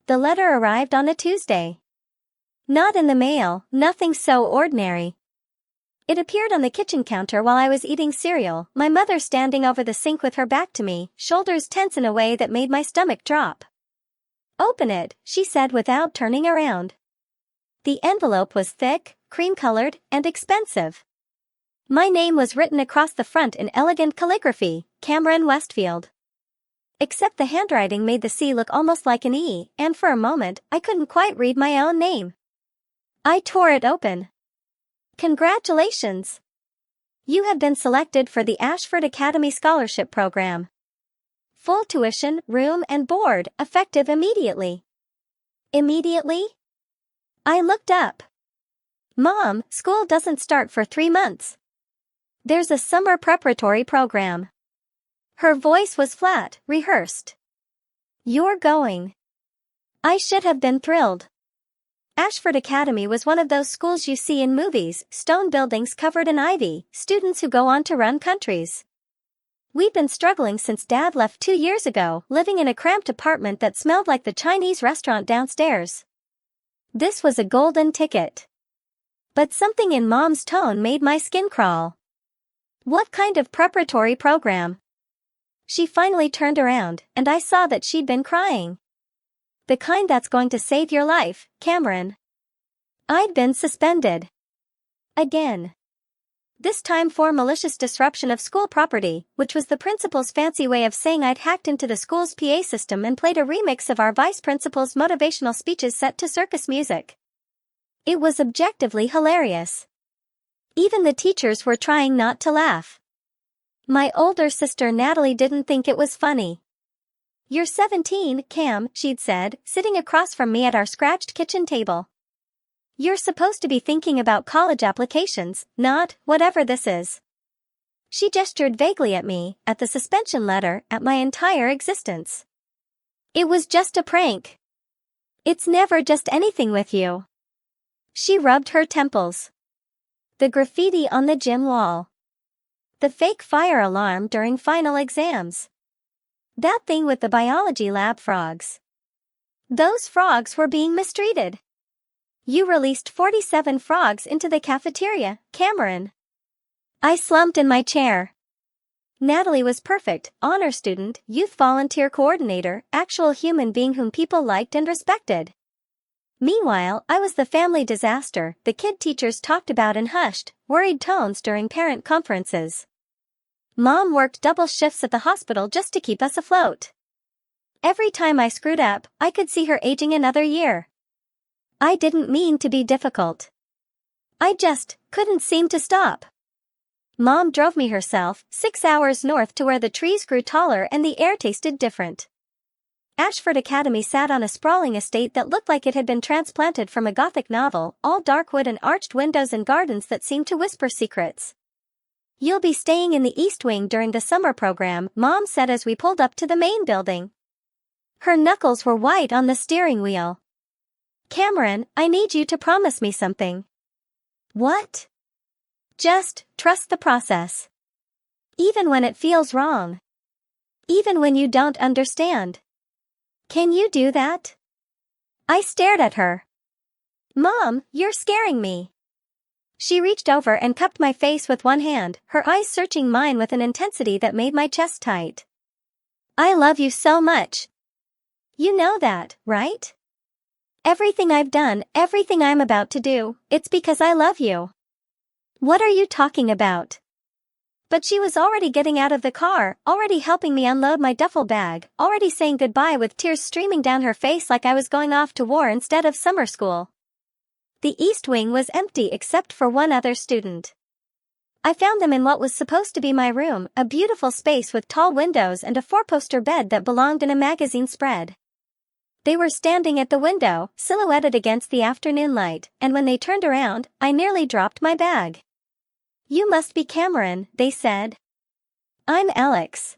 The letter arrived on a Tuesday. Not in the mail, nothing so ordinary. It appeared on the kitchen counter while I was eating cereal, my mother standing over the sink with her back to me, shoulders tense in a way that made my stomach drop. "Open it," she said without turning around. The envelope was thick, cream-colored, and expensive. My name was written across the front in elegant calligraphy, Cameron Westfield. Except the handwriting made the C look almost like an E, and for a moment, I couldn't quite read my own name. I tore it open. "Congratulations! You have been selected for the Ashford Academy Scholarship Program. Full tuition, room and board, effective immediately." Immediately? I looked up. "Mom, school doesn't start for 3 months. There's a summer preparatory program." Her voice was flat, rehearsed. "You're going." I should have been thrilled. Ashford Academy was one of those schools you see in movies, stone buildings covered in ivy, students who go on to run countries. We'd been struggling since Dad left 2 years ago, living in a cramped apartment that smelled like the Chinese restaurant downstairs. This was a golden ticket. But something in Mom's tone made my skin crawl. "What kind of preparatory program?" She finally turned around, and I saw that she'd been crying. "The kind that's going to save your life, Cameron." I'd been suspended. Again. This time for malicious disruption of school property, which was the principal's fancy way of saying I'd hacked into the school's PA system and played a remix of our vice principal's motivational speeches set to circus music. It was objectively hilarious. Even the teachers were trying not to laugh. My older sister Natalie didn't think it was funny. "You're 17, Cam," she'd said, sitting across from me at our scratched kitchen table. "You're supposed to be thinking about college applications, not whatever this is." She gestured vaguely at me, at the suspension letter, at my entire existence. "It was just a prank. It's never just anything with you." She rubbed her temples. The graffiti on the gym wall. The fake fire alarm during final exams. That thing with the biology lab frogs. Those frogs were being mistreated. "You released 47 frogs into the cafeteria, Cameron." I slumped in my chair. Natalie was perfect, honor student, youth volunteer coordinator, actual human being whom people liked and respected. Meanwhile, I was the family disaster the kid teachers talked about in hushed, worried tones during parent conferences. Mom worked double shifts at the hospital just to keep us afloat. Every time I screwed up, I could see her aging another year. I didn't mean to be difficult. I just couldn't seem to stop. Mom drove me herself 6 hours north to where the trees grew taller and the air tasted different. Ashford Academy sat on a sprawling estate that looked like it had been transplanted from a Gothic novel, all dark wood and arched windows and gardens that seemed to whisper secrets. "You'll be staying in the East Wing during the summer program," Mom said as we pulled up to the main building. Her knuckles were white on the steering wheel. "Cameron, I need you to promise me something." "What?" "Just trust the process. Even when it feels wrong. Even when you don't understand. Can you do that?" I stared at her. "Mom, you're scaring me." She reached over and cupped my face with one hand, her eyes searching mine with an intensity that made my chest tight. "I love you so much. You know that, right? Everything I've done, everything I'm about to do, it's because I love you." "What are you talking about?" But she was already getting out of the car, already helping me unload my duffel bag, already saying goodbye with tears streaming down her face like I was going off to war instead of summer school. The East Wing was empty except for one other student. I found them in what was supposed to be my room, a beautiful space with tall windows and a 4-poster bed that belonged in a magazine spread. They were standing at the window, silhouetted against the afternoon light, and when they turned around, I nearly dropped my bag. "You must be Cameron," they said. "I'm Alex."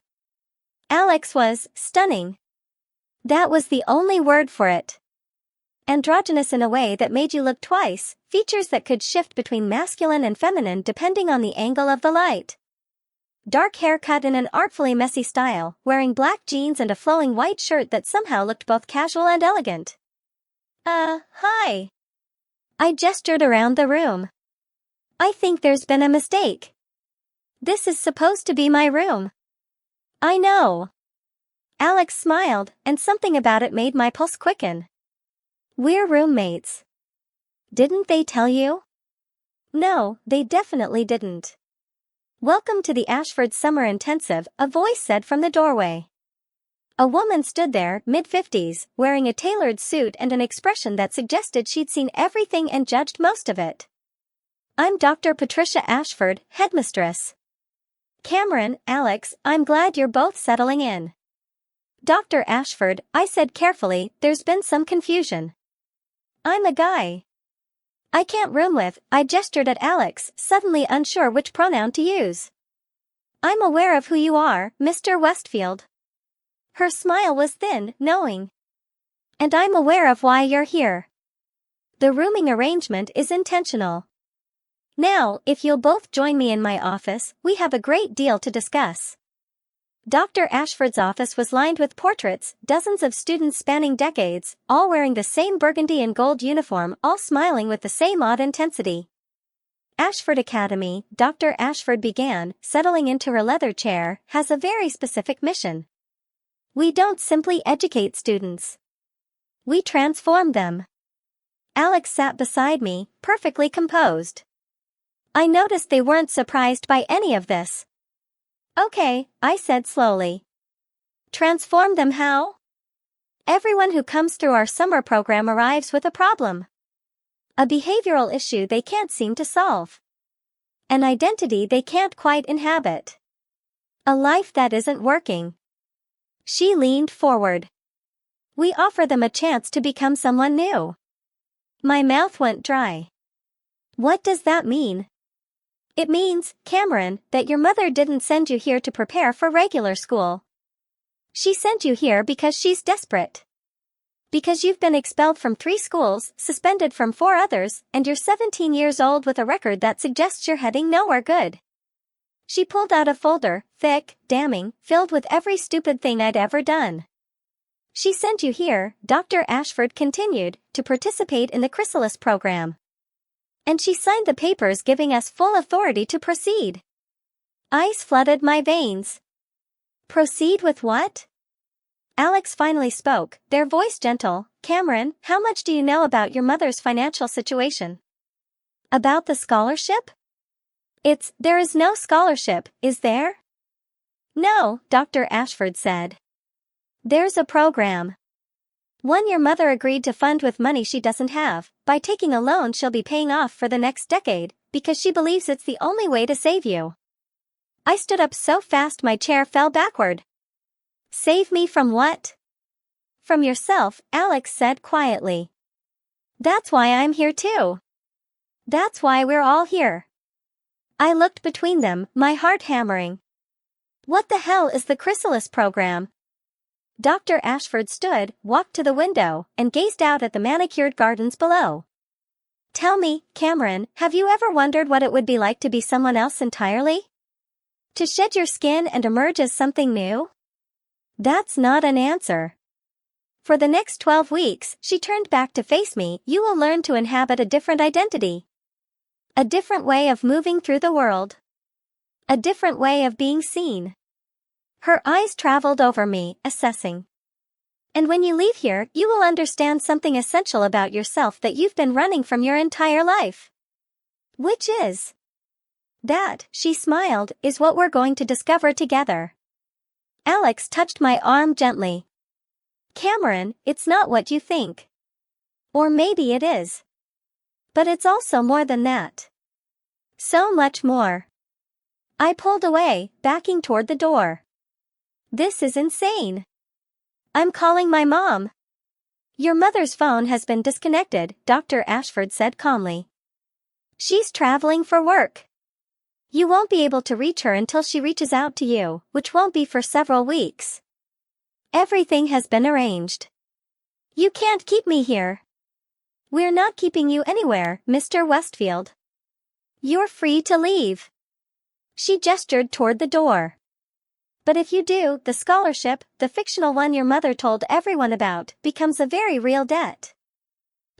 Alex was stunning. That was the only word for it. Androgynous in a way that made you look twice, features that could shift between masculine and feminine depending on the angle of the light. dark hair cut in an artfully messy style, wearing black jeans and a flowing white shirt that somehow looked both casual and elegant. Hi. I gestured around the room. I think there's been a mistake. This is supposed to be my room. I know. Alex smiled, and something about it made my pulse quicken. We're roommates. Didn't they tell you? No, they definitely didn't. Welcome to the Ashford Summer Intensive, a voice said from the doorway. A woman stood there, mid-50s, wearing a tailored suit and an expression that suggested she'd seen everything and judged most of it. I'm Dr. Patricia Ashford, headmistress. Cameron, Alex, I'm glad you're both settling in. Dr. Ashford, I said carefully, there's been some confusion. I'm a guy. I can't room with, I gestured at Alex, suddenly unsure which pronoun to use. I'm aware of who you are, Mr. Westfield. Her smile was thin, knowing. And I'm aware of why you're here. The rooming arrangement is intentional. Now, if you'll both join me in my office, we have a great deal to discuss. Dr. Ashford's office was lined with portraits, dozens of students spanning decades, all wearing the same burgundy and gold uniform, all smiling with the same odd intensity. Ashford Academy, Dr. Ashford began, settling into her leather chair, has a very specific mission. We don't simply educate students. We transform them. Alex sat beside me, perfectly composed. I noticed they weren't surprised by any of this. Okay, I said slowly. Transform them how? Everyone who comes through our summer program arrives with a problem. A behavioral issue they can't seem to solve. An identity they can't quite inhabit. A life that isn't working. She leaned forward. We offer them a chance to become someone new. My mouth went dry. What does that mean? It means, Cameron, that your mother didn't send you here to prepare for regular school. She sent you here because she's desperate. Because you've been expelled from 3 schools, suspended from 4 others, and you're 17 years old with a record that suggests you're heading nowhere good. She pulled out a folder, thick, damning, filled with every stupid thing I'd ever done. She sent you here, Dr. Ashford continued, to participate in the Chrysalis program. And she signed the papers giving us full authority to proceed. Ice flooded my veins. Proceed with what? Alex finally spoke, their voice gentle. Cameron, how much do you know about your mother's financial situation? About the scholarship? There is no scholarship, is there? No, Dr. Ashford said. There's a program. One your mother agreed to fund with money she doesn't have. By taking a loan she'll be paying off for the next decade, because she believes it's the only way to save you. I stood up so fast my chair fell backward. Save me from what? From yourself, Alex said quietly. That's why I'm here too. That's why we're all here. I looked between them, my heart hammering. What the hell is the Chrysalis program? Dr. Ashford stood, walked to the window, and gazed out at the manicured gardens below. Tell me, Cameron, have you ever wondered what it would be like to be someone else entirely? To shed your skin and emerge as something new? That's not an answer. For the next 12 weeks, she turned back to face me, you will learn to inhabit a different identity. A different way of moving through the world. A different way of being seen. Her eyes traveled over me, assessing. And when you leave here, you will understand something essential about yourself that you've been running from your entire life. Which is? That, she smiled, is what we're going to discover together. Alex touched my arm gently. Cameron, it's not what you think. Or maybe it is. But it's also more than that. So much more. I pulled away, backing toward the door. This is insane. I'm calling my mom. Your mother's phone has been disconnected, Dr. Ashford said calmly. She's traveling for work. You won't be able to reach her until she reaches out to you, which won't be for several weeks. Everything has been arranged. You can't keep me here. We're not keeping you anywhere, Mr. Westfield. You're free to leave. She gestured toward the door. But if you do, the scholarship, the fictional one your mother told everyone about, becomes a very real debt.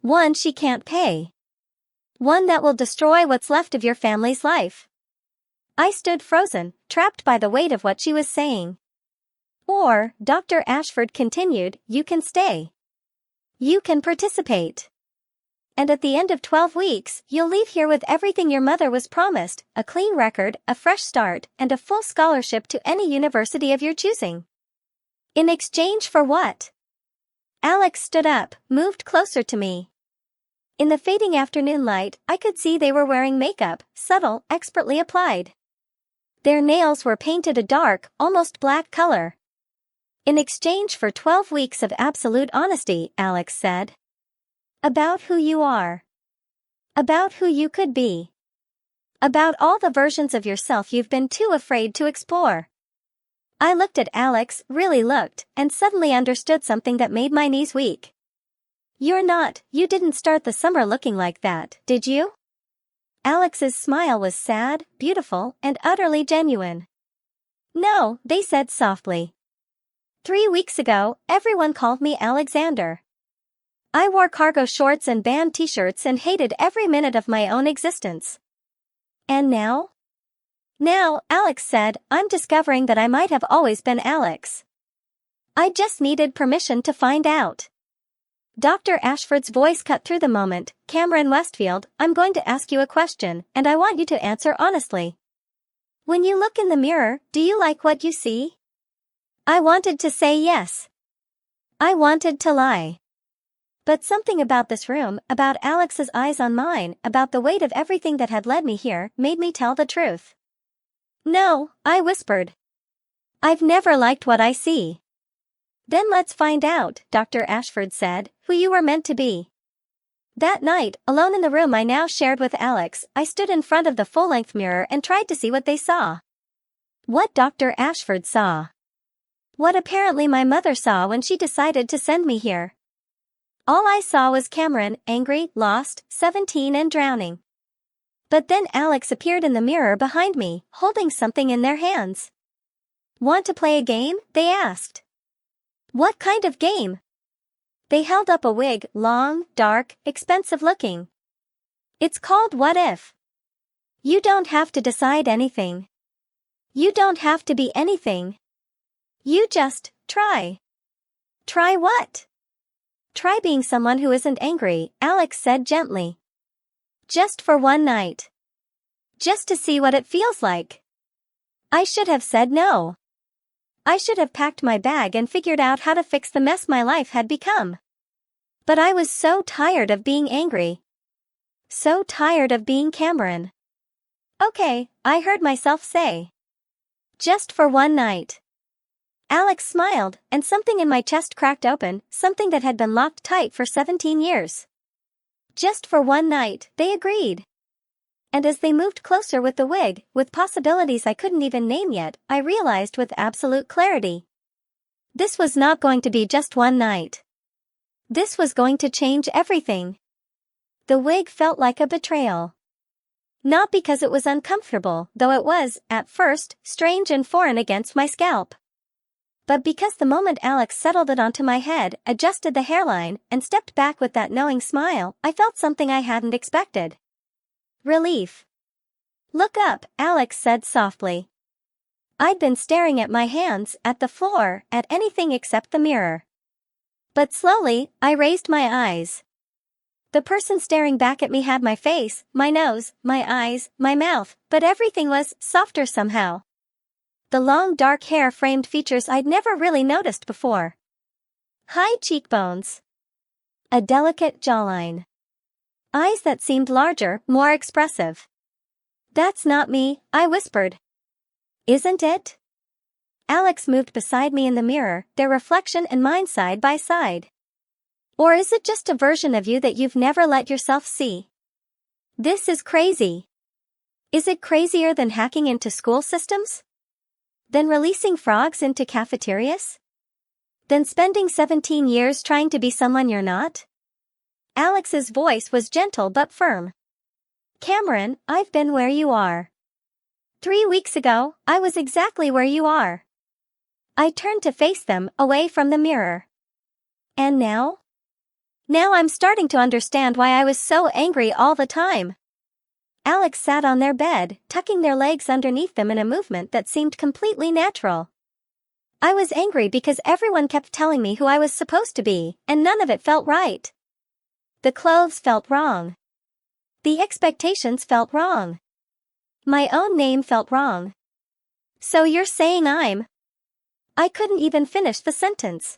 One she can't pay. One that will destroy what's left of your family's life. I stood frozen, trapped by the weight of what she was saying. Or, Dr. Ashford continued, you can stay. You can participate. And at the end of 12 weeks, you'll leave here with everything your mother was promised, a clean record, a fresh start, and a full scholarship to any university of your choosing. In exchange for what? Alex stood up, moved closer to me. In the fading afternoon light, I could see they were wearing makeup, subtle, expertly applied. Their nails were painted a dark, almost black color. In exchange for 12 weeks of absolute honesty, Alex said. About who you are. About who you could be. About all the versions of yourself you've been too afraid to explore. I looked at Alex, really looked, and suddenly understood something that made my knees weak. You didn't start the summer looking like that, did you? Alex's smile was sad, beautiful, and utterly genuine. No, they said softly. 3 weeks ago, everyone called me Alexander. I wore cargo shorts and band t-shirts and hated every minute of my own existence. And now? Now, Alex said, I'm discovering that I might have always been Alex. I just needed permission to find out. Dr. Ashford's voice cut through the moment. Cameron Westfield, I'm going to ask you a question, and I want you to answer honestly. When you look in the mirror, do you like what you see? I wanted to say yes. I wanted to lie. But something about this room, about Alex's eyes on mine, about the weight of everything that had led me here, made me tell the truth. No, I whispered. I've never liked what I see. Then let's find out, Dr. Ashford said, who you were meant to be. That night, alone in the room I now shared with Alex, I stood in front of the full-length mirror and tried to see what they saw. What Dr. Ashford saw. What apparently my mother saw when she decided to send me here. All I saw was Cameron, angry, lost, 17 and drowning. But then Alex appeared in the mirror behind me, holding something in their hands. Want to play a game? They asked. What kind of game? They held up a wig, long, dark, expensive looking. It's called What If. You don't have to decide anything. You don't have to be anything. You just try. Try what? Try being someone who isn't angry, Alex said gently. Just for one night. Just to see what it feels like. I should have said no. I should have packed my bag and figured out how to fix the mess my life had become. But I was so tired of being angry. So tired of being Cameron. Okay, I heard myself say. Just for one night. Alex smiled, and something in my chest cracked open, something that had been locked tight for 17 years. Just for one night, they agreed. And as they moved closer with the wig, with possibilities I couldn't even name yet, I realized with absolute clarity. This was not going to be just one night. This was going to change everything. The wig felt like a betrayal. Not because it was uncomfortable, though it was, at first, strange and foreign against my scalp. But because the moment Alex settled it onto my head, adjusted the hairline, and stepped back with that knowing smile, I felt something I hadn't expected. Relief. Look up, Alex said softly. I'd been staring at my hands, at the floor, at anything except the mirror. But slowly, I raised my eyes. The person staring back at me had my face, my nose, my eyes, my mouth, but everything was softer somehow. The long dark hair framed features I'd never really noticed before. High cheekbones. A delicate jawline. Eyes that seemed larger, more expressive. That's not me, I whispered. Isn't it? Alex moved beside me in the mirror, their reflection and mine side by side. Or is it just a version of you that you've never let yourself see? This is crazy. Is it crazier than hacking into school systems? Than releasing frogs into cafeterias? Than spending 17 years trying to be someone you're not? Alex's voice was gentle but firm. Cameron, I've been where you are. 3 weeks ago, I was exactly where you are. I turned to face them, away from the mirror. And now? Now I'm starting to understand why I was so angry all the time. Alex sat on their bed, tucking their legs underneath them in a movement that seemed completely natural. I was angry because everyone kept telling me who I was supposed to be, and none of it felt right. The clothes felt wrong. The expectations felt wrong. My own name felt wrong. So you're saying I couldn't even finish the sentence.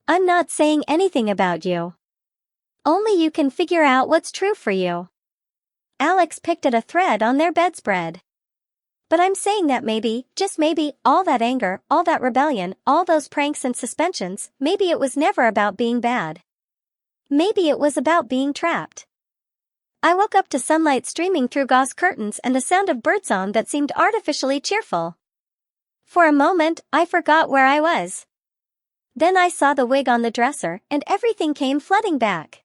I'm not saying anything about you. Only you can figure out what's true for you. Alex picked at a thread on their bedspread. But I'm saying that maybe, just maybe, all that anger, all that rebellion, all those pranks and suspensions, maybe it was never about being bad. Maybe it was about being trapped. I woke up to sunlight streaming through gauze curtains and the sound of birdsong that seemed artificially cheerful. For a moment, I forgot where I was. Then I saw the wig on the dresser, and everything came flooding back.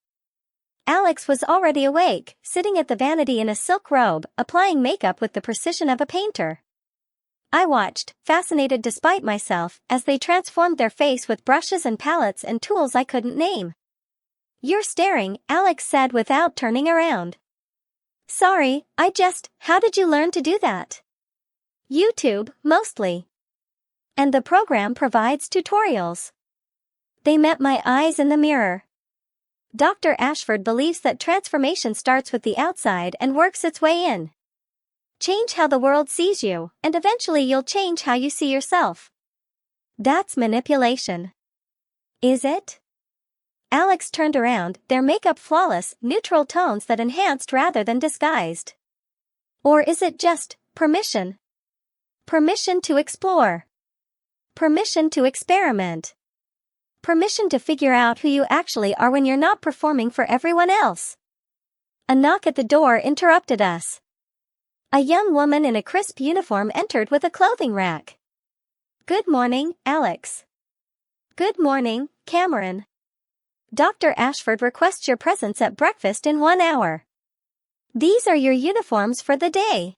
Alex was already awake, sitting at the vanity in a silk robe, applying makeup with the precision of a painter. I watched, fascinated despite myself, as they transformed their face with brushes and palettes and tools I couldn't name. You're staring, Alex said without turning around. Sorry, how did you learn to do that? YouTube, mostly. And the program provides tutorials. They met my eyes in the mirror. Dr. Ashford believes that transformation starts with the outside and works its way in. Change how the world sees you, and eventually you'll change how you see yourself. That's manipulation. Is it? Alex turned around, their makeup flawless, neutral tones that enhanced rather than disguised. Or is it just permission? Permission to explore. Permission to experiment. Permission to figure out who you actually are when you're not performing for everyone else. A knock at the door interrupted us. A young woman in a crisp uniform entered with a clothing rack. Good morning, Alex. Good morning, Cameron. Dr. Ashford requests your presence at breakfast in 1 hour. These are your uniforms for the day.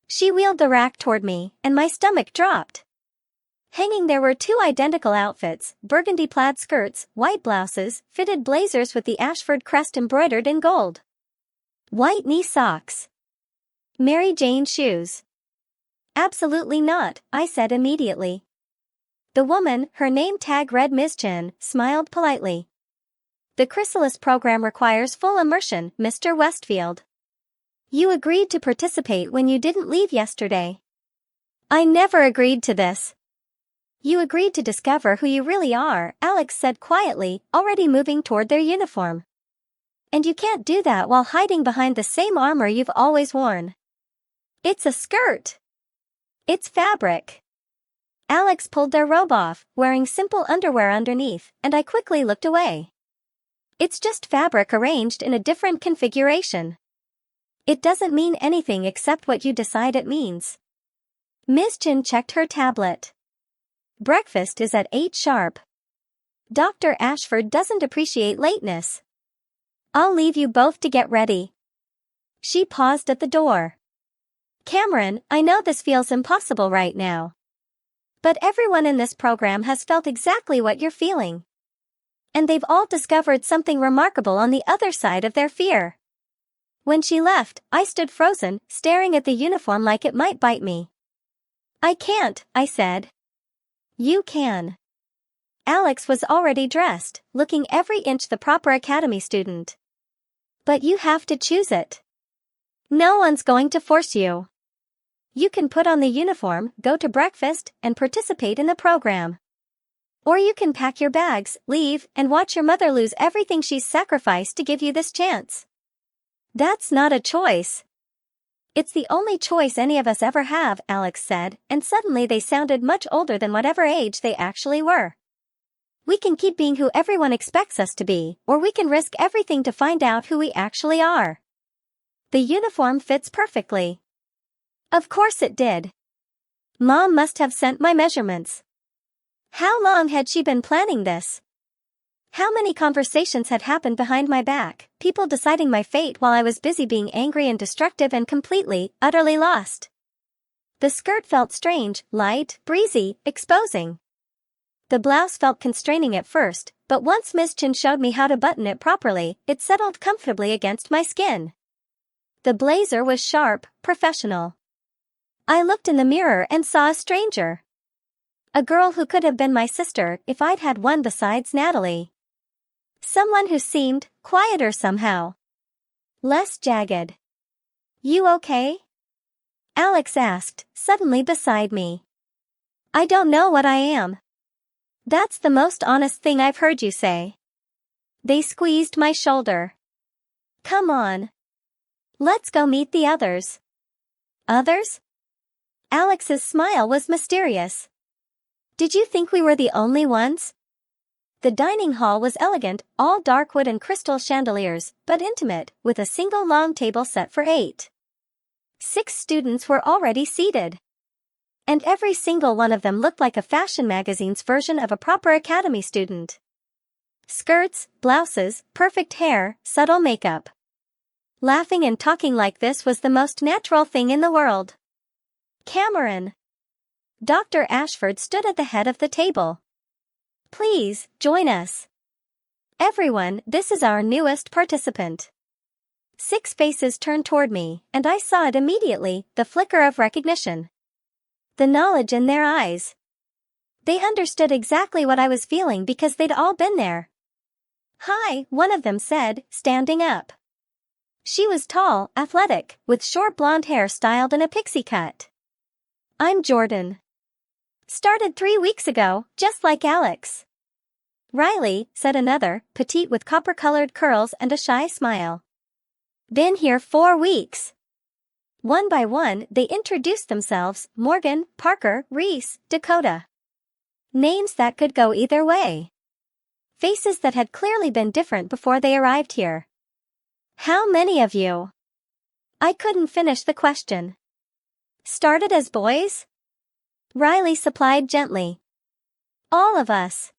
She wheeled the rack toward me, and my stomach dropped. Hanging there were 2 identical outfits, burgundy plaid skirts, white blouses, fitted blazers with the Ashford crest embroidered in gold. White knee socks. Mary Jane shoes. Absolutely not, I said immediately. The woman, her name tag read Ms. Chen, smiled politely. The Chrysalis program requires full immersion, Mr. Westfield. You agreed to participate when you didn't leave yesterday. I never agreed to this. You agreed to discover who you really are, Alex said quietly, already moving toward their uniform. And you can't do that while hiding behind the same armor you've always worn. It's a skirt. It's fabric. Alex pulled their robe off, wearing simple underwear underneath, and I quickly looked away. It's just fabric arranged in a different configuration. It doesn't mean anything except what you decide it means. Ms. Chin checked her tablet. Breakfast is at 8 sharp. Dr. Ashford doesn't appreciate lateness. I'll leave you both to get ready. She paused at the door. Cameron, I know this feels impossible right now. But everyone in this program has felt exactly what you're feeling. And they've all discovered something remarkable on the other side of their fear. When she left, I stood frozen, staring at the uniform like it might bite me. I can't, I said. You can. Alex was already dressed, looking every inch the proper academy student. But you have to choose it. No one's going to force you. You can put on the uniform, go to breakfast, and participate in the program. Or you can pack your bags, leave, and watch your mother lose everything she's sacrificed to give you this chance. That's not a choice. It's the only choice any of us ever have, Alex said, and suddenly they sounded much older than whatever age they actually were. We can keep being who everyone expects us to be, or we can risk everything to find out who we actually are. The uniform fits perfectly. Of course it did. Mom must have sent my measurements. How long had she been planning this? How many conversations had happened behind my back, people deciding my fate while I was busy being angry and destructive and completely, utterly lost? The skirt felt strange, light, breezy, exposing. The blouse felt constraining at first, but once Ms. Chin showed me how to button it properly, it settled comfortably against my skin. The blazer was sharp, professional. I looked in the mirror and saw a stranger. A girl who could have been my sister if I'd had one besides Natalie. Someone who seemed quieter somehow. Less jagged. "You okay?" Alex asked, suddenly beside me. "I don't know what I am." "That's the most honest thing I've heard you say." They squeezed my shoulder. "Come on. Let's go meet the others." "Others?" Alex's smile was mysterious. "Did you think we were the only ones?" The dining hall was elegant, all dark wood and crystal chandeliers, but intimate, with a single long table set for 8. 6 students were already seated. And every single one of them looked like a fashion magazine's version of a proper academy student. Skirts, blouses, perfect hair, subtle makeup. Laughing and talking like this was the most natural thing in the world. "Cameron." Dr. Ashford stood at the head of the table. "Please, join us. Everyone, this is our newest participant." 6 faces turned toward me, and I saw it immediately, the flicker of recognition. The knowledge in their eyes. They understood exactly what I was feeling because they'd all been there. "Hi," one of them said, standing up. She was tall, athletic, with short blonde hair styled in a pixie cut. "I'm Jordan. Started 3 weeks ago, just like Alex." "Riley," said another, petite with copper-colored curls and a shy smile. "Been here 4 weeks." One by one, they introduced themselves: Morgan, Parker, Reese, Dakota. Names that could go either way. Faces that had clearly been different before they arrived here. "How many of you?" I couldn't finish the question. "Started as boys?" Riley supplied gently. "All of us."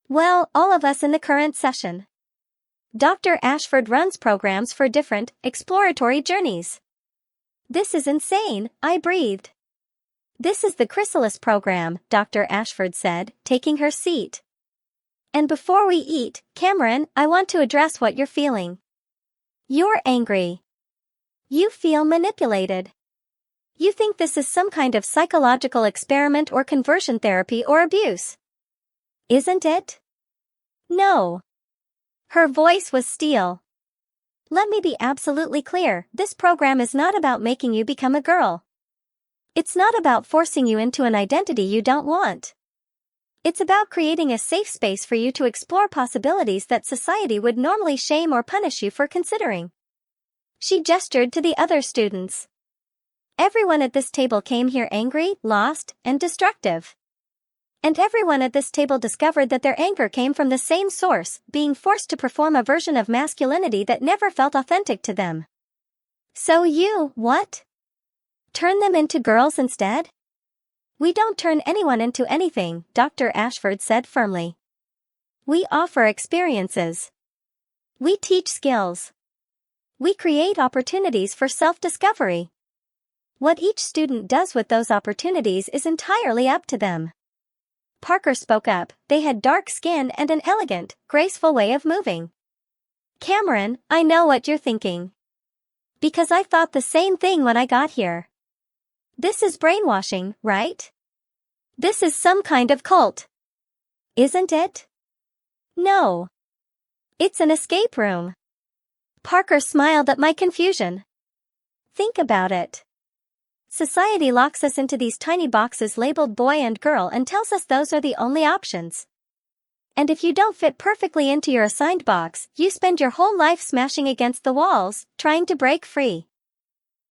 "Well, all of us in the current session. Dr. Ashford runs programs for different, exploratory journeys." "This is insane," I breathed. "This is the Chrysalis program," Dr. Ashford said, taking her seat. "And before we eat, Cameron, I want to address what you're feeling. You're angry. You feel manipulated. You think this is some kind of psychological experiment or conversion therapy or abuse. Isn't it?" "No." Her voice was steel. "Let me be absolutely clear, this program is not about making you become a girl. It's not about forcing you into an identity you don't want. It's about creating a safe space for you to explore possibilities that society would normally shame or punish you for considering." She gestured to the other students. Everyone at this table came here angry, lost, and destructive. And everyone at this table discovered that their anger came from the same source, being forced to perform a version of masculinity that never felt authentic to them. "So you, what? Turn them into girls instead?" "We don't turn anyone into anything," Dr. Ashford said firmly. "We offer experiences. We teach skills. We create opportunities for self-discovery. What each student does with those opportunities is entirely up to them." Parker spoke up. They had dark skin and an elegant, graceful way of moving. "Cameron, I know what you're thinking. Because I thought the same thing when I got here. This is brainwashing, right? This is some kind of cult. Isn't it?" "No. It's an escape room." Parker smiled at my confusion. "Think about it. Society locks us into these tiny boxes labeled boy and girl and tells us those are the only options. And if you don't fit perfectly into your assigned box, you spend your whole life smashing against the walls, trying to break free.